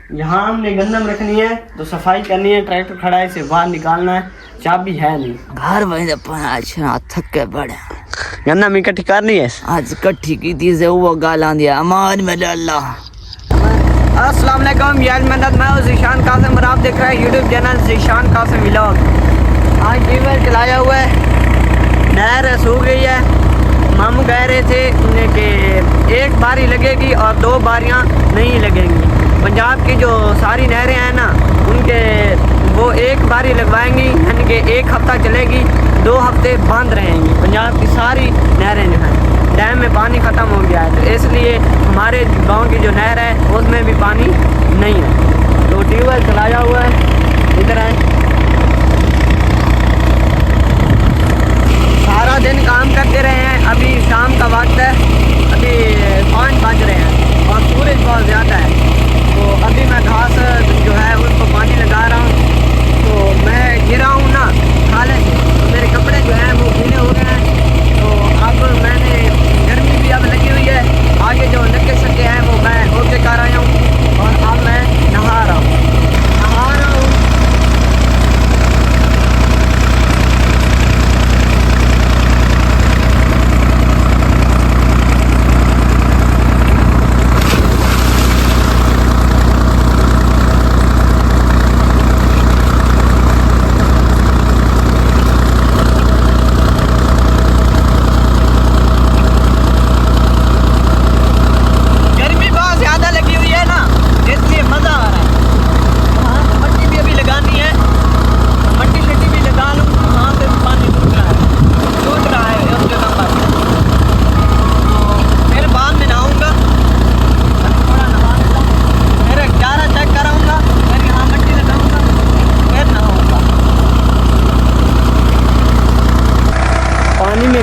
यहाँ हमने गंदम रखनी है तो सफाई करनी है, ट्रैक्टर खड़ा है इसे बाहर निकालना है, चाबी है नहीं घर वहीं अच्छा थक के बड़े गंदम इकट्ठी करनी है। आज इकट्ठी की थी से वो गालां दिया अमान में अल्लाह। अस्सलाम वालेकुम यार मदद, मैं हूँ ज़ीशान कासिम और आप देख रहे हैं YouTube channel Zeeshan Qasim vlog. आज ट्यूबवेल चलाया हुआ है, नहर सूख गई है। मामू कह रहे थे कि एक बारी लगेगी और 2 बारियाँ नहीं लगेंगी। पंजाब की जो सारी नहरें हैं ना उनके वो एक बारी लगवाएंगी, यानी कि 1 हफ्ता चलेगी, 2 हफ्ते बंद रहेंगी। पंजाब की सारी नहरें जो हैं, डैम में पानी ख़त्म हो गया है तो इसलिए हमारे गांव की जो नहर है उसमें भी पानी नहीं है। तो ट्यूबवेल चलाया हुआ है, इधर है। सारा दिन काम करते रहे हैं, अभी शाम का वक्त है, अभी 5 बज रहे हैं और सूरज बहुत ज़्यादा है। तो अभी मैं घास जो है उसको पानी लगा रहा हूँ। तो मैं गिरा हूँ ना खाले से, तो मेरे कपड़े जो हैं वो गीले हो गए हैं। तो अब मैंने गर्मी भी अब लगी हुई है, आगे जो नक्के शक्के हैं वो मैं होके कर आया हूँ और अब मैं नहा रहा हूँ।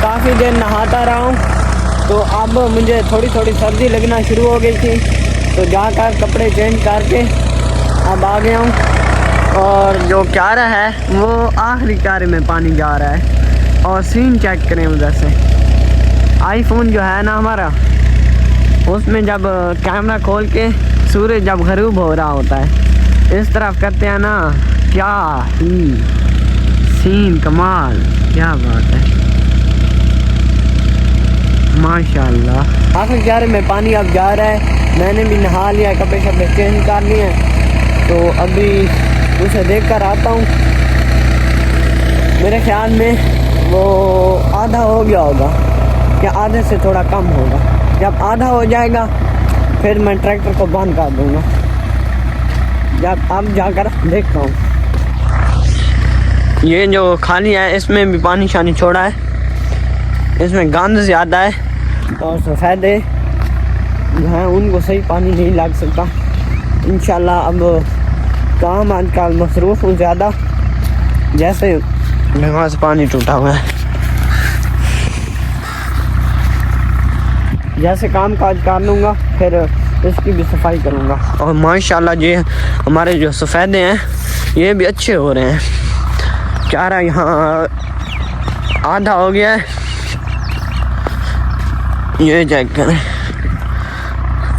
काफ़ी देर नहाता रहा हूँ तो अब मुझे थोड़ी थोड़ी सर्दी लगना शुरू हो गई थी, तो जाकर कपड़े चेंज करके अब आ गया हूँ। और जो क्यारा है वो आखिरी क्यारे में पानी जा रहा है। और सीन चेक करें उधर से, आईफोन जो है ना हमारा, उसमें जब कैमरा खोल के सूरज जब गरूब हो रहा होता है इस तरफ करते हैं ना, क्या ही सीन, कमाल, क्या बात है माशाल्लाह। आखिर क्यारे में पानी अब जा रहा है, मैंने भी नहा लिया, कपड़े शपड़े चेंज कर लिए हैं। तो अभी उसे देख कर आता हूँ। मेरे ख्याल में वो आधा हो गया होगा या आधे से थोड़ा कम होगा। जब आधा हो जाएगा फिर मैं ट्रैक्टर को बंद कर दूँगा। जब अब जाकर देखता हूँ। ये जो खाली है इसमें भी पानी शानी छोड़ा है, इसमें गंद ज़्यादा है और सफ़ेदे जो हैं उनको सही पानी नहीं लग सकता। इंशाल्लाह अब काम आजकल मसरूफ़ हूँ ज़्यादा, जैसे वहाँ से पानी टूटा हुआ है, जैसे काम काज कर लूँगा फिर इसकी भी सफाई करूँगा। और माशाल्लाह ये हमारे जो सफ़ेदे हैं ये भी अच्छे हो रहे हैं। क्या रहा यहाँ आधा हो गया है, ये चेक करें।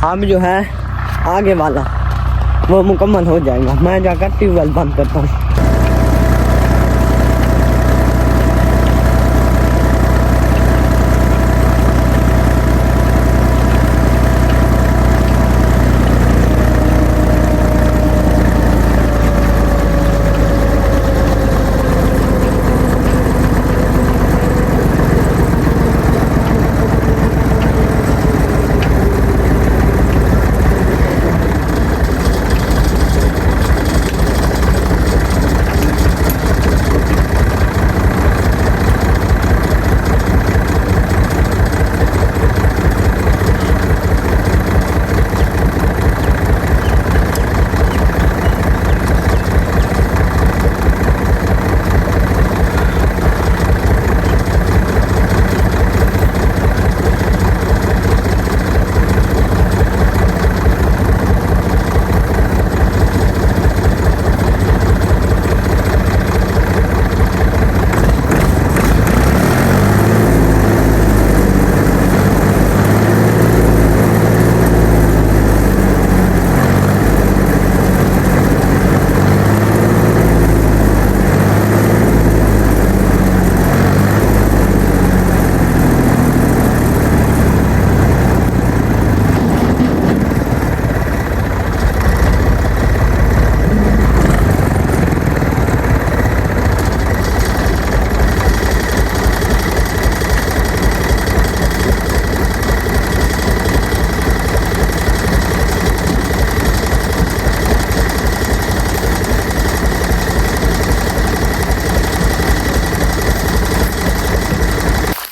अब जो है आगे वाला वो मुकम्मल हो जाएगा। मैं जाकर ट्यूबवेल बंद करता हूँ।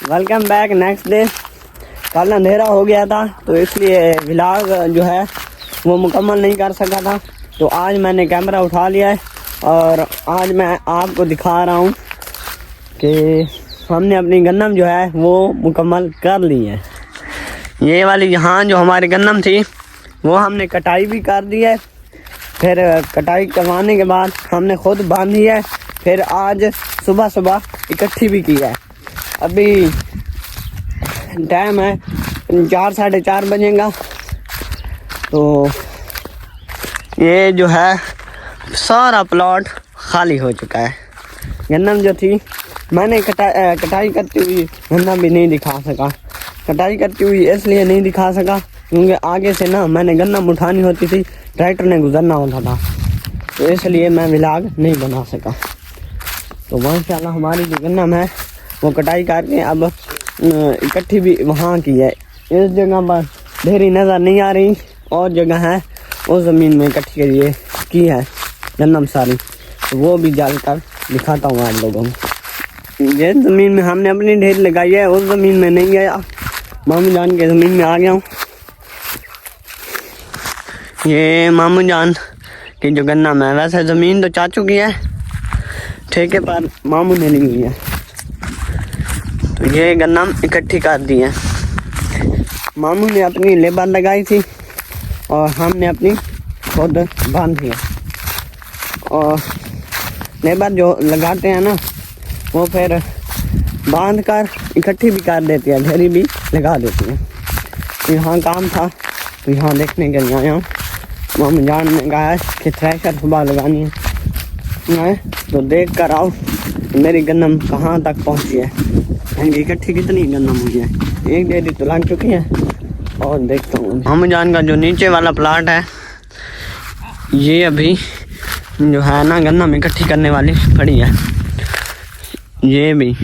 Welcome back next day. कल अंधेरा हो गया था तो इसलिए व्लॉग जो है वो मुकम्मल नहीं कर सका था। तो आज मैंने कैमरा उठा लिया है और आज मैं आपको दिखा रहा हूँ कि हमने अपनी गन्नम जो है वो मुकम्मल कर ली है। ये वाली यहाँ जो हमारी गन्नम थी वो हमने कटाई भी कर दी है। फिर कटाई करवाने के बाद हमने खुद बांधी है। फिर आज सुबह सुबह इकट्ठी भी की है। अभी टाइम है 4 साढ़े 4 बजेगा। तो ये जो है सारा प्लॉट खाली हो चुका है। गन्नम जो थी मैंने कटाई करती हुई गन्नम भी नहीं दिखा सका। कटाई करती हुई इसलिए नहीं दिखा सका क्योंकि आगे से ना मैंने गन्नम उठानी होती थी, ट्रैक्टर ने गुजरना होता था, तो इसलिए मैं व्लॉग नहीं बना सका। तो माशाल्लाह हमारी जो गन्नम है वो कटाई करके अब इकट्ठी भी वहाँ की है। इस जगह पर ढेरी नज़र नहीं आ रही और जगह है उस ज़मीन में इकट्ठी करिए की है गन्नम सारी, तो वो भी जाकर दिखाता हूँ आप लोगों को। जिस ज़मीन में हमने अपनी ढेर लगाई है उस ज़मीन में नहीं गया, मामू जान के ज़मीन में आ गया हूँ। ये मामू जान की जो गन्नम है, वैसे ज़मीन तो चाचू की है, ठेके पर मामू ने ली हुई है। तो ये गन्नम इकट्ठी कर दी है। मामू ने अपनी लेबर लगाई थी और हमने अपनी खुद बांधी है। और लेबर जो लगाते हैं ना वो फिर बांध कर इकट्ठी भी कर देती है, ढेरी भी लगा देती है। तो यहाँ काम था तो यहाँ देखने के लिए आया हूँ। मामू जान ने कहा है कि थ्रेशर सुबह लगानी है, तो देख कर आओ मेरी गन्नम कहाँ तक पहुँची है, इनकी इकट्ठी कितनी गन्नम हुई है। एक ढेरी तो लग चुकी है और देखता हूँ। मामू जान का जो नीचे वाला प्लाट है ये अभी जो है ना गन्नम इकट्ठी करने वाली पड़ी है। ये भी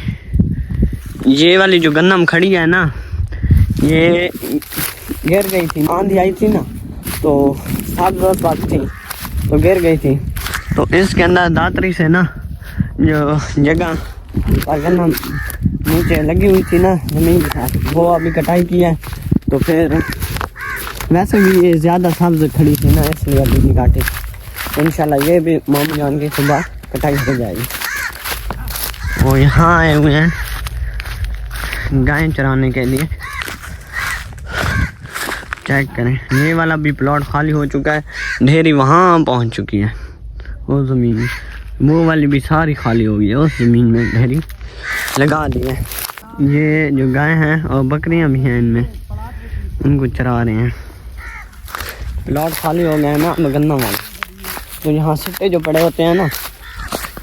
ये वाली जो गन्नम खड़ी है ना ये गिर गई थी, आंधी आई थी ना तो 7-10 बात थी तो गिर गई थी। तो इसके अंदर दातरी से ना जो जगह पर गन्नम नीचे लगी हुई थी ना ज़मीन के साथ, वो अभी कटाई की है। तो फिर वैसे भी ये ज़्यादा सब्ज़ खड़ी थी ना इसलिए अभी नहीं काटी। तो इंशाल्लाह ये भी मामू जान की सुबह कटाई हो जाएगी। वो यहाँ आए हुए हैं गाय चराने के लिए। चेक करें, ये वाला भी प्लॉट खाली हो चुका है, ढेरी वहाँ पहुँच चुकी है वो ज़मीन में। वो वाली भी सारी खाली हो गई है, उस ज़मीन में ढेरी लगा दी है। ये जो गाय हैं और बकरियां भी हैं इनमें, उनको चरा रहे हैं। प्लॉट खाली हो गए हैं ना गन्नम वाले। तो यहाँ सिट्टे जो पड़े होते हैं ना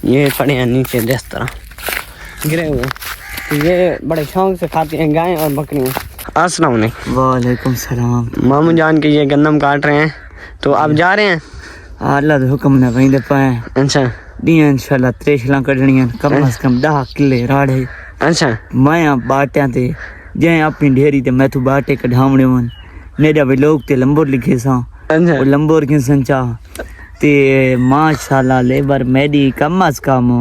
ये पड़े हैं नीचे जिस तरह गिरे हुए, तो ये बड़े शौक से खाती हैं गायें और बकरियाँ। अस्सलाम वालेकुम। वालेकुम सलाम। मामू जान के ये गन्नम काट रहे हैं, तो आप जा रहे हैं? अल्लाह दे हुक्म ने वहीं दे पाए। अच्छा दियां इंशाल्लाह त्रेशला कढणियां कम अज कम 10 किले राड़े। अच्छा मैं बाटियां ते जे अपनी ढेरी ते मैथू बाटे कढावणे वन मेरा भी लोग ते लंबोर लिखे सा अच्छा वो लंबोर के संचा ते माशाल्लाह लेबर मेडी कम अज कम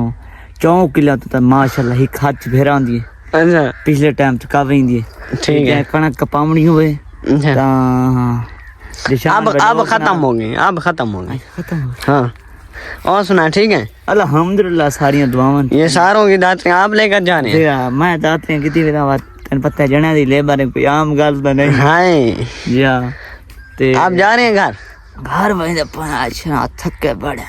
4 किलो तो माशाल्लाह ही खर्च भेरांदी है। अच्छा पिछले टाइम तो का वेंदी ठीक है। कणक कपावणी हुए अच्छा ता अब खत्म हो गई, अब खत्म हो गई। खत्म हो हाँ और सुना ठीक है। अल्हम्दुलिल्लाह सारियां दुआवां ये सारों की दातें आप लेकर जा रहे हैं? ते मैं दातियां किती विदा बात तन पता जणा दी लेबर कोई आम गल तो नहीं। हाय जा ते आप जा रहे हैं घर? घर वहीं दे अच्छा थके बड़े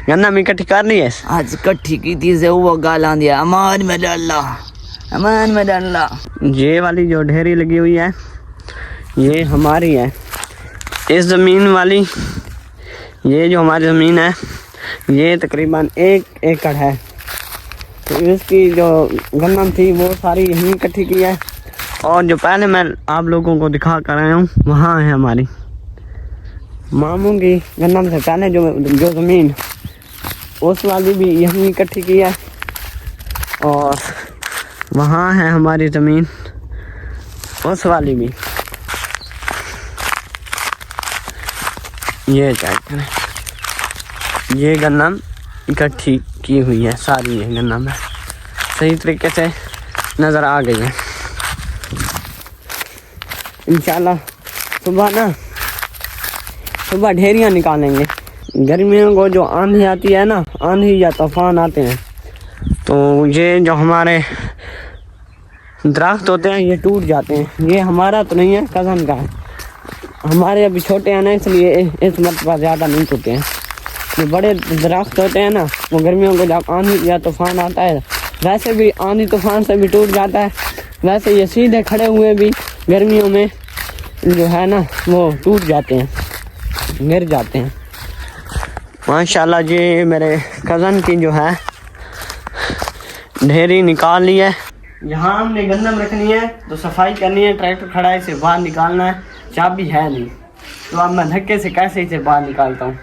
गन्नम इकट्ठी कर ली है आज कट्ठी की थी से वो गालां दिया अमान में अल्लाह, अमान में अल्लाह। ये वाली जो ढेरी लगी हुई है ये हमारी है। इस ज़मीन वाली ये जो हमारी ज़मीन है ये तकरीबन 1 एकड़ है। तो इसकी जो गन्नम थी वो सारी यहीं इकट्ठी की है। और जो पहले मैं आप लोगों को दिखा कर आया हूँ वहाँ है हमारी मामू की गन्नम से पहले जो ज़मीन उस वाली भी यहीं इकट्ठी की है। और वहाँ है हमारी ज़मीन उस वाली भी। ये चेक करें, ये गन्नम इकट्ठी की हुई है सारी, ये गन्नम है। सही तरीके से नज़र आ गई है। इंशाल्लाह सुबह ढेरियाँ निकालेंगे। गर्मियों को जो आंधी आती है ना, आंधी या तूफान आते हैं, तो ये जो हमारे दरख्त होते हैं ये टूट जाते हैं। ये हमारा तो नहीं है, कज़न का है। हमारे अभी छोटे हैं ना, इसलिए इस मरतबा ज़्यादा नहीं टूटे हैं। जो बड़े दरख्त होते हैं ना, वो गर्मियों को जब आंधी या तूफान आता है, वैसे भी आंधी तूफान से भी टूट जाता है, वैसे ये सीधे खड़े हुए भी गर्मियों में जो है ना वो टूट जाते हैं, गिर जाते हैं। माशाल्लाह जी मेरे कज़न की जो है ढेरी निकाल ली है। यहाँ हमने गंदम रखनी है तो सफाई करनी है, ट्रैक्टर खड़ा है, इसे बाहर निकालना है, चाबी है नहीं, तो अब मैं धक्के से कैसे इसे बाहर निकालता हूँ।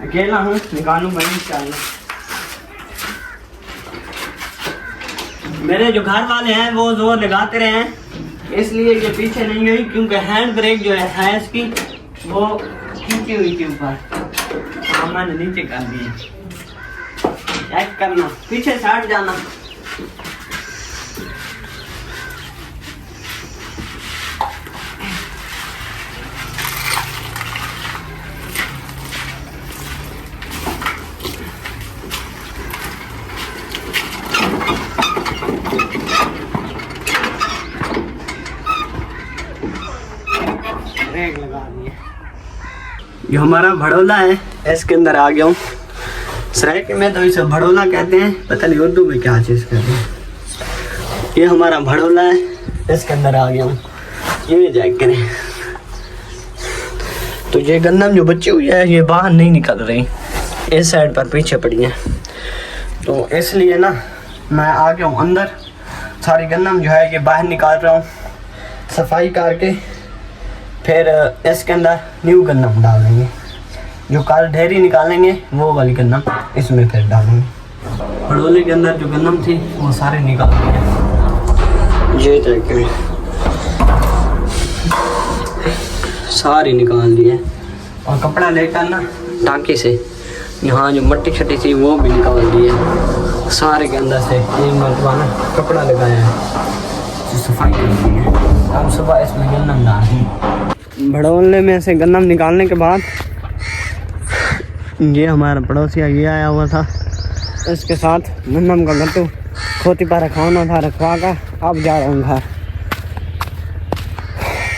अकेला हूँ, निकालूंगा इंशाल्लाह। मेरे जो घर वाले हैं वो जोर लगाते रहे हैं, इसलिए ये पीछे नहीं गई, क्योंकि हैंड ब्रेक जो है इसकी वो खींची हुई थी ऊपर, मैंने नीचे कर दी। चेक करना, पीछे से हट जाना। ब्रेक लगा दिए। ये हमारा भड़ोला है, इसके अंदर आ गया हूँ। सराइकी में तो इसे भड़ोला कहते हैं, पता नहीं उर्दू में क्या चीज़ कहते हैं। ये हमारा भड़ोला है, इसके अंदर आ गया हूँ। ये चेक करें तो ये गंदम जो बची हुई है ये बाहर नहीं निकल रही, इस साइड पर पीछे पड़ी है, तो इसलिए ना मैं आ गया हूँ अंदर। सारी गंदम जो है ये बाहर निकाल रहा हूँ, सफाई करके फिर इसके अंदर न्यू गंदम डालेंगे। जो कल ढेरी निकालेंगे वो वाली गंदम इसमें फिर डालेंगे। भड़ोले के अंदर जो गंदम थी वो सारे निकाल दिए। ये देखिए सारी निकाल दिए, और कपड़ा लेकर ना टांकी से यहाँ जो मट्टी छट्टी थी वो भी निकाल दिए। सारे के अंदर से एक मरतबा ना कपड़ा लगाया है, सफाई कर दी है। अब सुबह इसमें गंदम डालेंगे। भड़ोले में से गंदम निकालने के बाद ये हमारा पड़ोसिया ये आया हुआ था, इसके साथ गंदम का गट्टू खोती पर रखवाना था, रखवा कर अब जा रहा हूँ घर।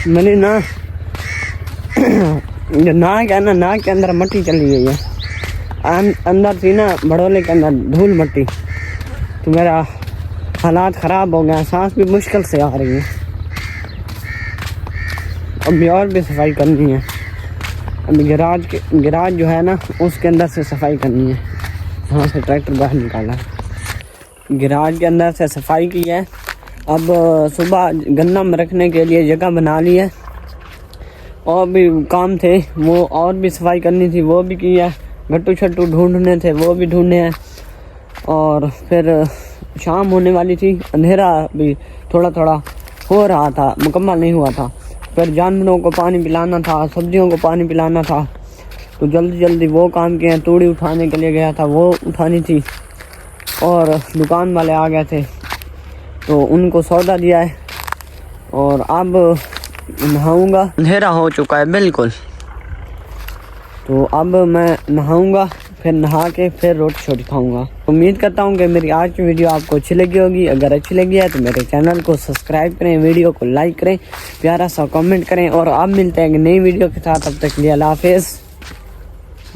मेरी ना जो नाक है ना, नाक के अंदर मट्टी चली गई है, अंदर थी ना भड़ोले के अंदर धूल मट्टी, तो मेरा हालात ख़राब हो गया, सांस भी मुश्किल से आ रही है। अभी और भी सफाई करनी है। अभी गिराज जो है ना उसके अंदर से सफाई करनी है, वहाँ से ट्रैक्टर बाहर निकाला है। गिराज के अंदर से सफाई की है। अब सुबह गंदम रखने के लिए जगह बना ली है, और भी काम थे वो और भी सफाई करनी थी, वो भी की है। गट्टू छट्टू ढूंढने थे वो भी ढूंढने हैं, और फिर शाम होने वाली थी, अंधेरा भी थोड़ा थोड़ा हो रहा था, मुकम्मल नहीं हुआ था। फिर जानवरों को पानी पिलाना था, सब्जियों को पानी पिलाना था, तो जल्दी जल्दी वो काम किए। तूड़ी उठाने के लिए गया था, वो उठानी थी, और दुकान वाले आ गए थे तो उनको सौदा दिया है। और अब नहाऊंगा, अंधेरा हो चुका है बिल्कुल, तो अब मैं नहाऊंगा, फिर नहा के फिर रोटी छोटी खाऊंगा। उम्मीद करता हूँ कि मेरी आज की वीडियो आपको अच्छी लगी होगी। अगर अच्छी लगी है तो मेरे चैनल को सब्सक्राइब करें, वीडियो को लाइक करें, प्यारा सा कमेंट करें, और अब मिलते हैं एक नई वीडियो के साथ। तब तक के लिए अल्लाह हाफिज़,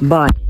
बाय।